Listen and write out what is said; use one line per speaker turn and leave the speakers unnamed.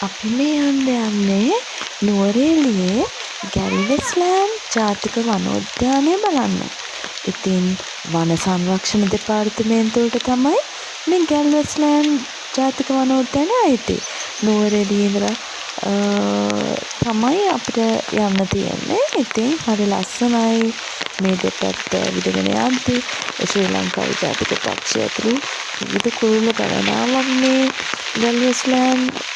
අපි මේ යන්නේ නුවරඑළියේ ගැල්වෙස්ලෑන්ඩ් ජාතික වනෝද්‍යානය බලන්න. ඉතින් වන සංරක්ෂණ දෙපාර්තමේන්තුවට තමයි මේ ගැල්වෙස්ලෑන්ඩ් ජාතික වනෝද්‍යානය අයිති. නුවරඑළියේ ඉඳලා තමයි අපිට යන්න තියෙන්නේ. ඉතින් හරි ලස්සනයි මේ දෙපැත්ත ඇවිදගෙන යද්දි ශ්‍රී ලංකාවේ ජාතික පක්ෂි ඇතුළු විවිධ කුරුල්ල ගණනාවක් මේ ගැල්වෙස්ලෑන්ඩ්